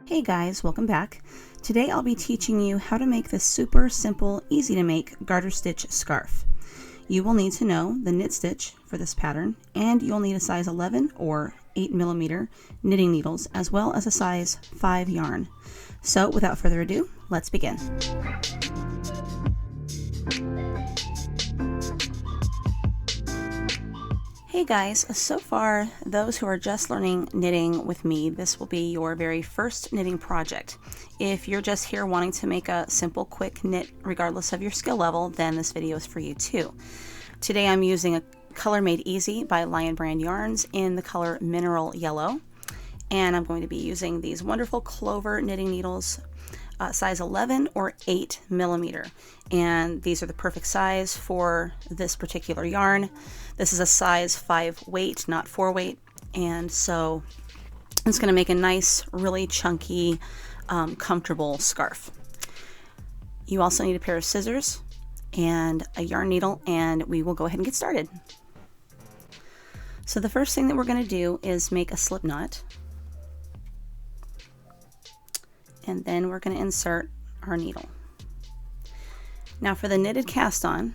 Hey guys, welcome back. Today I'll be teaching you how to make this super simple, easy to make garter stitch scarf. You will need to know the knit stitch for this pattern, and you'll need a size 11 or 8mm knitting needles, as well as a size 5 yarn. So without further ado, let's begin. Hey guys, so far those who are just learning knitting with me, this will be your very first knitting project. If you're just here wanting to make a simple quick knit regardless of your skill level, then this video is for you too. Today I'm using a color made easy by Lion Brand Yarns in the color Mineral Yellow, and I'm going to be using these wonderful clover knitting needles, size 11 or 8mm, and these are the perfect size for this particular yarn. This is a size 5 weight, not 4 weight, and so it's going to make a nice, really chunky, comfortable scarf. You also need a pair of scissors and a yarn needle, and we will go ahead and get started. So the first thing that we're going to do is make a slip knot, and then we're going to insert our needle. Now for the knitted cast on,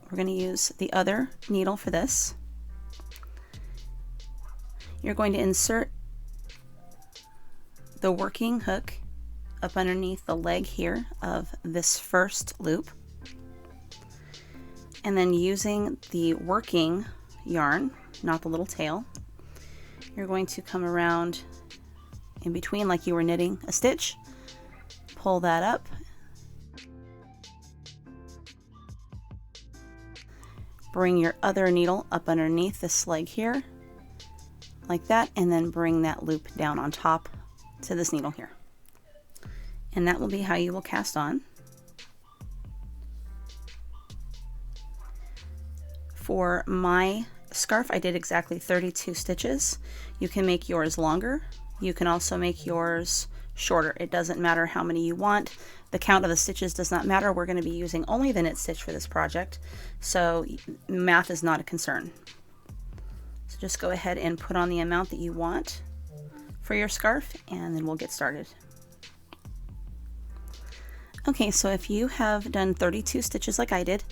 we're going to use the other needle for this. You're going to insert the working hook up underneath the leg here of this first loop, and then using the working yarn, not the little tail, you're going to come around in between like you were knitting a stitch, pull that up, bring your other needle up underneath this leg here like that, and then bring that loop down on top to this needle here, and that will be how you will cast on. For my scarf I did exactly 32 stitches. You can make yours longer, you can also make yours shorter. It doesn't matter how many you want. The count of the stitches does not matter. We're going to be using only the knit stitch for this project, so math is not a concern. So just go ahead and put on the amount that you want for your scarf, and then we'll get started. Okay, so if you have done 32 stitches like I did,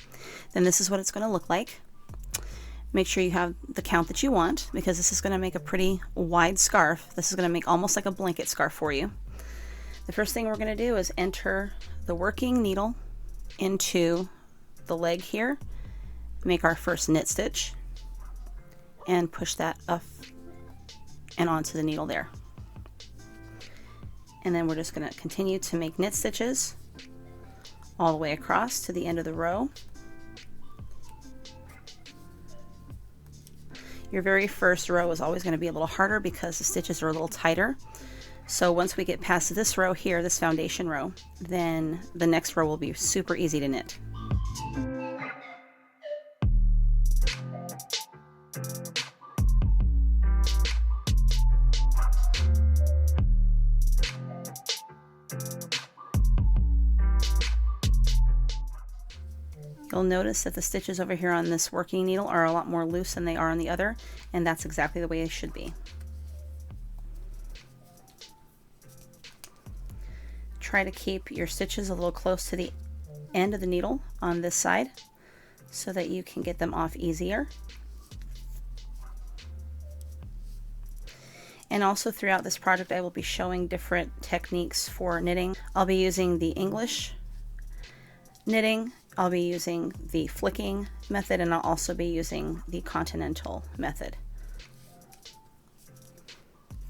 then this is what it's going to look like. Make sure you have the count that you want, because this is going to make a pretty wide scarf. This is going to make almost like a blanket scarf for you. The first thing we're going to do is enter the working needle into the leg here, make our first knit stitch, and push that up and onto the needle there. And then we're just going to continue to make knit stitches all the way across to the end of the row. Your very first row is always going to be a little harder because the stitches are a little tighter. So once we get past this row here, this foundation row, then the next row will be super easy to knit. You'll notice that the stitches over here on this working needle are a lot more loose than they are on the other, and that's exactly the way they should be. Try to keep your stitches a little close to the end of the needle on this side so that you can get them off easier. And also throughout this project I will be showing different techniques for knitting. I'll be using the English knitting, I'll be using the flicking method, and I'll also be using the Continental method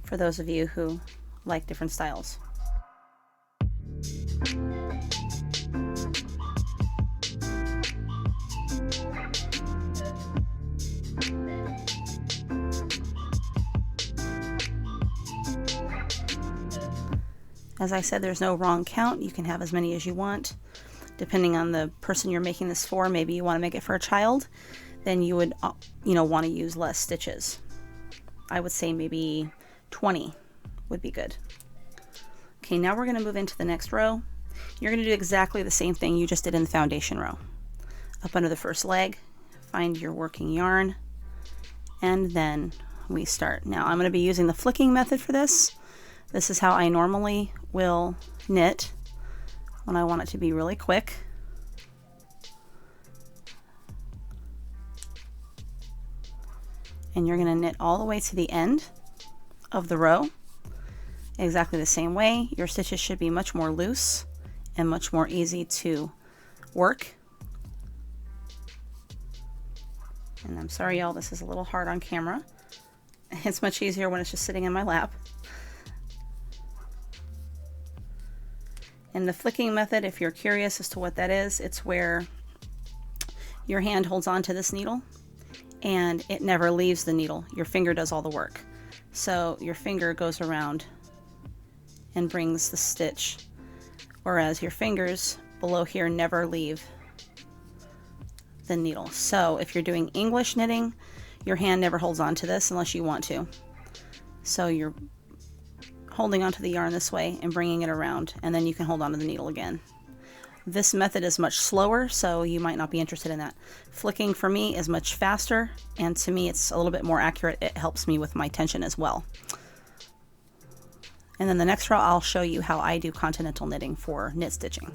for those of you who like different styles. As I said, there's no wrong count. You can have as many as you want. Depending on the person you're making this for, maybe you want to make it for a child, then you would want to use less stitches. I would say maybe 20 would be good. Okay, now we're going to move into the next row. You're going to do exactly the same thing you just did in the foundation row. Up under the first leg, find your working yarn, and then we start. Now I'm going to be using the flicking method for this. This is how I normally will knit when I want it to be really quick. And you're going to knit all the way to the end of the row exactly the same way. Your stitches should be much more loose and much more easy to work. And I'm sorry y'all, this is a little hard on camera. It's much easier when it's just sitting in my lap. And the flicking method, if you're curious as to what that is, it's where your hand holds on to this needle and it never leaves the needle. Your finger does all the work. So your finger goes around and brings the stitch, whereas your fingers below here never leave the needle. So if you're doing English knitting, your hand never holds on to this unless you want to. So you're holding onto the yarn this way and bringing it around, and then you can hold on to the needle again. This method is much slower, so you might not be interested in that. Flicking for me is much faster, and to me it's a little bit more accurate. It helps me with my tension as well. And then the next row I'll show you how I do continental knitting for knit stitching.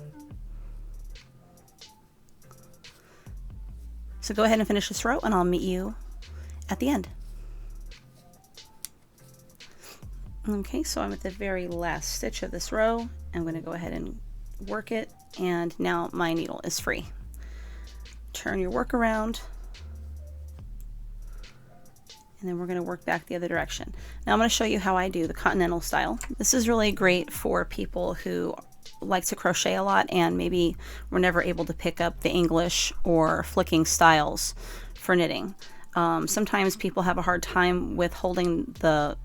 So go ahead and finish this row and I'll meet you at the end. Okay, so I'm at the very last stitch of this row. I'm going to go ahead and work it, and now my needle is free. Turn your work around, and then we're going to work back the other direction. Now I'm going to show you how I do the Continental style. This is really great for people who like to crochet a lot and maybe were never able to pick up the English or flicking styles for knitting. Sometimes people have a hard time with holding the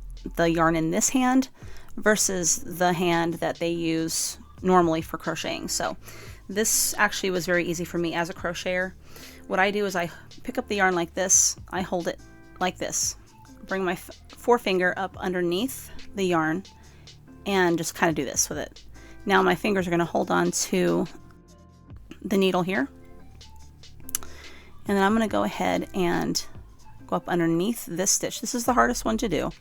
yarn in this hand versus the hand that they use normally for crocheting. So this actually was very easy for me as a crocheter. What I do is I pick up the yarn like this, I hold it like this, bring my forefinger up underneath the yarn and just kind of do this with it. Now my fingers are going to hold on to the needle here, and then I'm going to go ahead and go up underneath this stitch. This is the hardest one to do.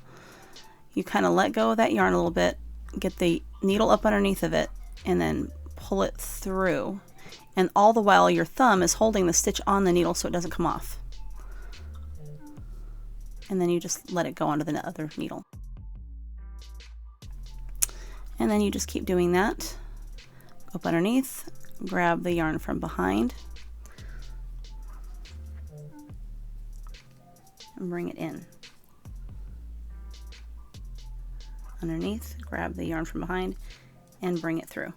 You kind of let go of that yarn a little bit, get the needle up underneath of it, and then pull it through. And all the while your thumb is holding the stitch on the needle so it doesn't come off. And then you just let it go onto the other needle. And then you just keep doing that. Go up underneath, grab the yarn from behind, and bring it in. Underneath, grab the yarn from behind and bring it through.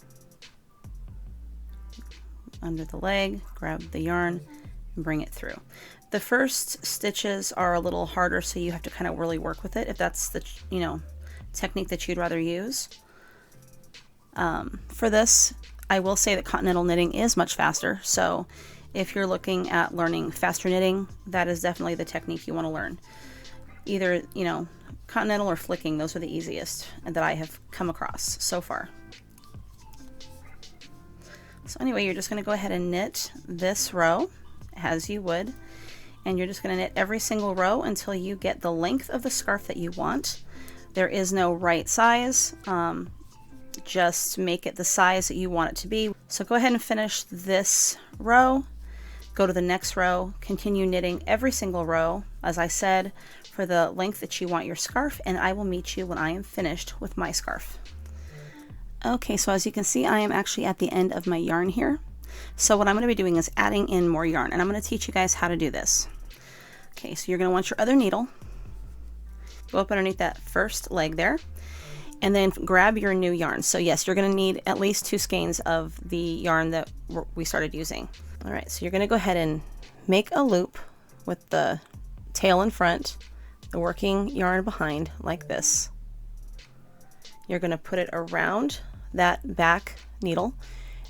Under the leg, grab the yarn and bring it through. The first stitches are a little harder, so you have to kind of really work with it if that's the technique that you'd rather use. For this, I will say that continental knitting is much faster, so if you're looking at learning faster knitting, that is definitely the technique you want to learn. Either, continental or flicking, those are the easiest that I have come across so far. So anyway, you're just going to go ahead and knit this row as you would, and you're just going to knit every single row until you get the length of the scarf that you want. There is no right size, just make it the size that you want it to be. So go ahead and finish this row, go to the next row, continue knitting every single row, as I said, for the length that you want your scarf, and I will meet you when I am finished with my scarf. Okay, so as you can see, I am actually at the end of my yarn here. So what I'm going to be doing is adding in more yarn, and I'm going to teach you guys how to do this. Okay, so you're going to want your other needle, go up underneath that first leg there, and then grab your new yarn. So yes, you're going to need at least 2 skeins of the yarn that we started using. All right, so you're going to go ahead and make a loop with the tail in front, the working yarn behind, like this. You're going to put it around that back needle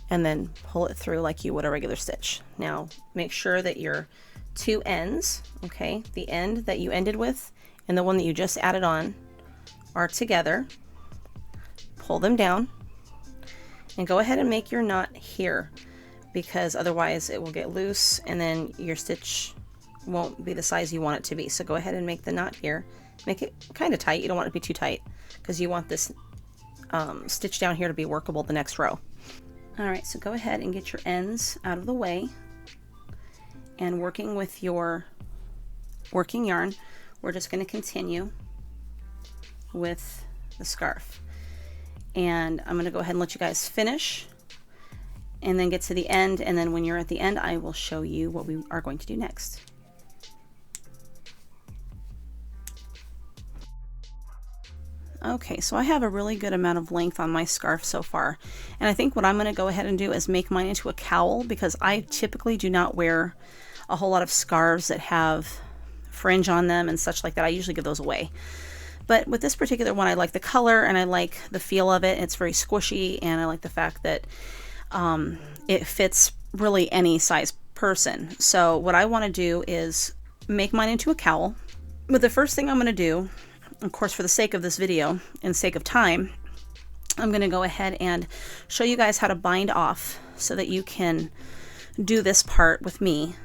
and then pull it through like you would a regular stitch. Now make sure that your 2 ends, okay, the end that you ended with and the one that you just added on are together. Pull them down and go ahead and make your knot here, because otherwise it will get loose and then your stitch won't be the size you want it to be. So go ahead and make the knot here. Make it kind of tight. You don't want it to be too tight because you want this stitch down here to be workable the next row. All right, so go ahead and get your ends out of the way, and working with your working yarn, we're just going to continue with the scarf. And I'm going to go ahead and let you guys finish and then get to the end, and then when you're at the end I will show you what we are going to do next. Okay, so I have a really good amount of length on my scarf so far, and I think what I'm going to go ahead and do is make mine into a cowl, because I typically do not wear a whole lot of scarves that have fringe on them and such like that. I usually give those away. But with this particular one, I like the color and I like the feel of it. It's very squishy, and I like the fact that it fits really any size person. So what I want to do is make mine into a cowl. But the first thing I'm going to do, of course, for the sake of this video and sake of time, I'm going to go ahead and show you guys how to bind off so that you can do this part with me.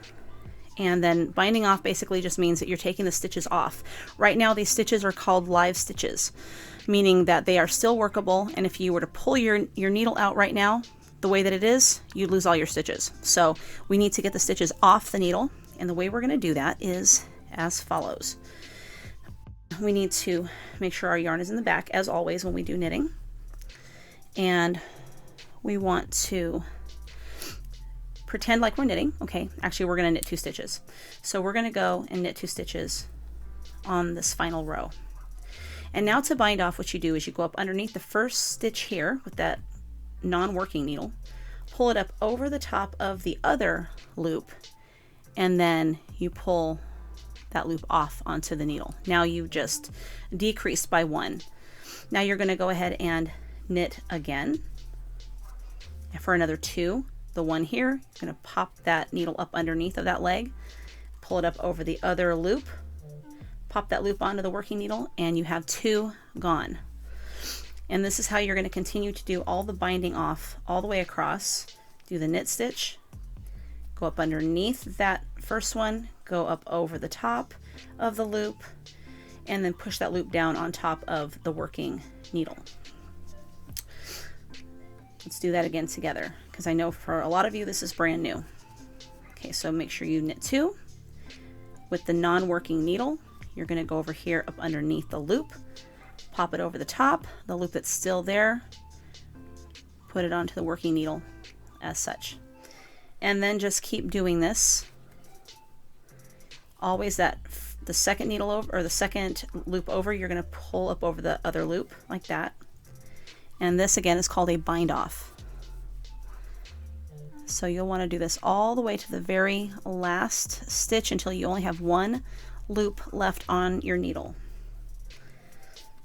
And then binding off basically just means that you're taking the stitches off. Right now these stitches are called live stitches, meaning that they are still workable, and if you were to pull your needle out right now the way that it is, you'd lose all your stitches. So we need to get the stitches off the needle, and the way we're going to do that is as follows. We need to make sure our yarn is in the back, as always when we do knitting, and we want to pretend like we're knitting. Okay, actually we're going to knit 2 stitches. So we're going to go and knit 2 stitches on this final row. And now to bind off, what you do is you go up underneath the first stitch here with that non-working needle, pull it up over the top of the other loop, and then you pull that loop off onto the needle. Now you've just decreased by 1. Now you're going to go ahead and knit again for another 2. The one here, you're going to pop that needle up underneath of that leg, pull it up over the other loop, pop that loop onto the working needle, and you have 2 gone. And this is how you're going to continue to do all the binding off all the way across. Do the knit stitch, go up underneath that first one, go up over the top of the loop, and then push that loop down on top of the working needle. Let's do that again together, because I know for a lot of you this is brand new. Okay, so make sure you knit 2. With the non-working needle, you're going to go over here up underneath the loop, pop it over the top, the loop that's still there, put it onto the working needle as such. And then just keep doing this. Always the second needle over, or the second loop over, you're going to pull up over the other loop like that. And this again is called a bind off. So you'll want to do this all the way to the very last stitch until you only have 1 loop left on your needle.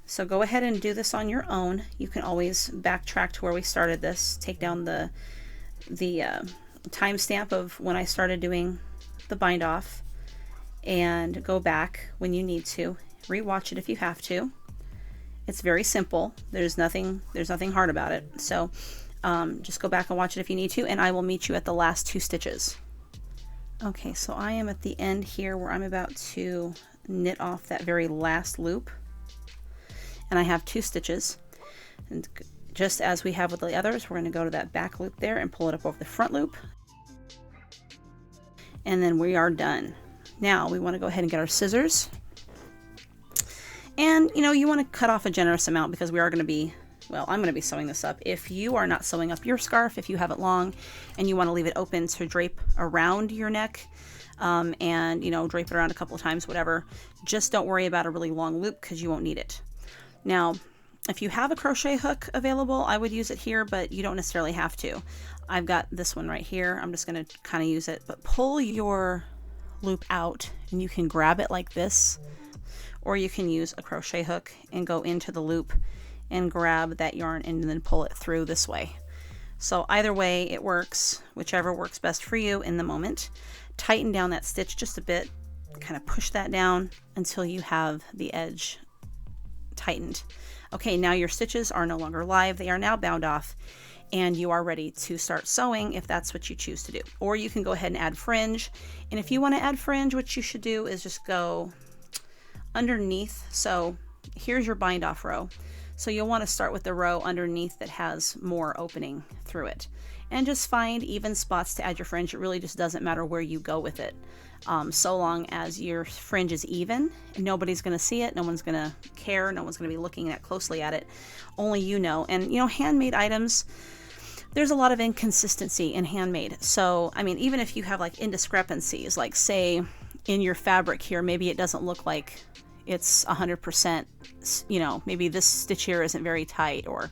So go ahead and do this on your own. You can always backtrack to where we started this, take down the timestamp of when I started doing the bind off, and go back when you need to. Rewatch it if you have to. It's very simple. There's nothing hard about it. So just go back and watch it if you need to, and I will meet you at the last 2 stitches. Okay, so I am at the end here where I'm about to knit off that very last loop, and I have 2 stitches. And just as we have with the others, we're going to go to that back loop there and pull it up over the front loop, and then we are done. Now we want to go ahead and get our scissors. And you want to cut off a generous amount, because we are going to be, well, I'm going to be sewing this up. If you are not sewing up your scarf, if you have it long and you want to leave it open to drape around your neck, and drape it around a couple of times, whatever, just don't worry about a really long loop, because you won't need it. Now, if you have a crochet hook available, I would use it here, but you don't necessarily have to. I've got this one right here. I'm just going to kind of use it, but pull your loop out and you can grab it like this, or you can use a crochet hook and go into the loop and grab that yarn and then pull it through this way. So either way it works, whichever works best for you in the moment. Tighten down that stitch just a bit, kind of push that down until you have the edge tightened. Okay, now your stitches are no longer live, they are now bound off, and you are ready to start sewing if that's what you choose to do. Or you can go ahead and add fringe, and if you want to add fringe, what you should do is just go underneath. So here's your bind off row. So you'll want to start with the row underneath that has more opening through it. And just find even spots to add your fringe. It really just doesn't matter where you go with it. So long as your fringe is even, nobody's going to see it, no one's going to care, no one's going to be looking closely at it. Only you know. And you know, handmade items, there's a lot of inconsistency in handmade. So, I mean, even if you have like indiscrepancies, like say in your fabric here, maybe it doesn't look like it's 100%, you know, maybe this stitch here isn't very tight, or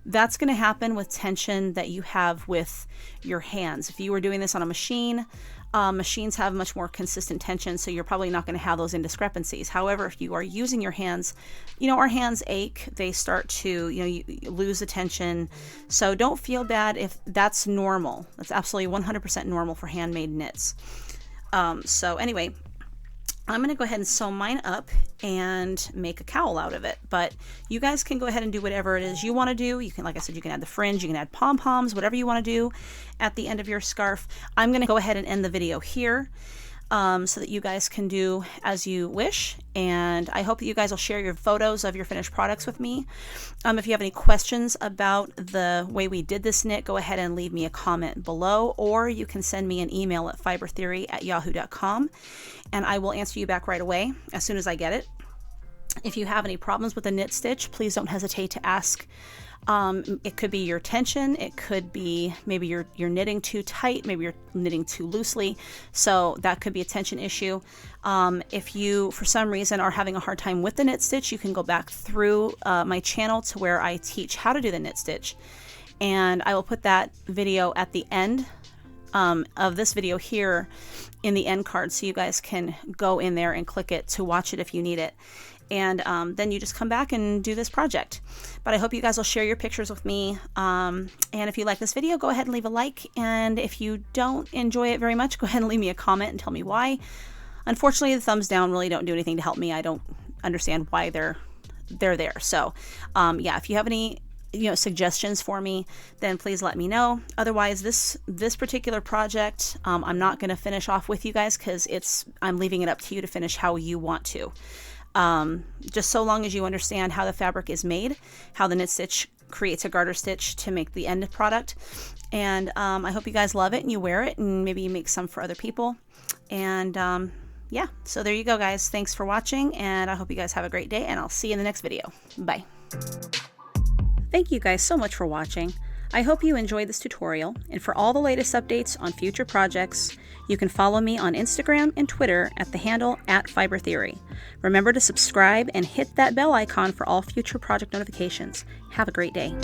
that's going to happen with tension that you have with your hands. If you were doing this on a machine, machines have much more consistent tension, so you're probably not going to have those indiscrepancies. However, if you are using your hands, you know, our hands ache, they start to, you know, you lose the tension. So don't feel bad if that's normal. That's absolutely 100% normal for handmade knits. So anyway, I'm going to go ahead and sew mine up and make a cowl out of it. But you guys can go ahead and do whatever it is you want to do. You can, like I said, you can add the fringe, you can add pom-poms, whatever you want to do at the end of your scarf. I'm going to go ahead and end the video here so that you guys can do as you wish. And I hope that you guys will share your photos of your finished products with me. If you have any questions about the way we did this knit, go ahead and leave me a comment below, or you can send me an email at fibertheory@yahoo.com, and I will answer you back right away as soon as I get it. If you have any problems with the knit stitch, please don't hesitate to ask. It could be your tension, it could be maybe you're knitting too tight, maybe you're knitting too loosely, so that could be a tension issue. If you for some reason are having a hard time with the knit stitch, you can go back through my channel to where I teach how to do the knit stitch, and I will put that video at the end of this video here in the end card, so you guys can go in there and click it to watch it if you need it. And then you just come back and do this project. But I hope you guys will share your pictures with me. And if you like this video, go ahead and leave a like. And if you don't enjoy it very much, go ahead and leave me a comment and tell me why. Unfortunately, the thumbs down really don't do anything to help me. I don't understand why they're there. So yeah, if you have any suggestions for me, then please let me know. Otherwise, this particular project, I'm not going to finish off with you guys because I'm leaving it up to you to finish how you want to. Just so long as you understand how the fabric is made, how the knit stitch creates a garter stitch to make the end product. And I hope you guys love it and you wear it, and maybe you make some for other people. And yeah, so there you go, guys. Thanks for watching, and I hope you guys have a great day, and I'll see you in the next video. Bye. Thank you guys so much for watching. I hope you enjoyed this tutorial, and for all the latest updates on future projects, you can follow me on Instagram and Twitter at the handle @fibertheory. Remember to subscribe and hit that bell icon for all future project notifications. Have a great day.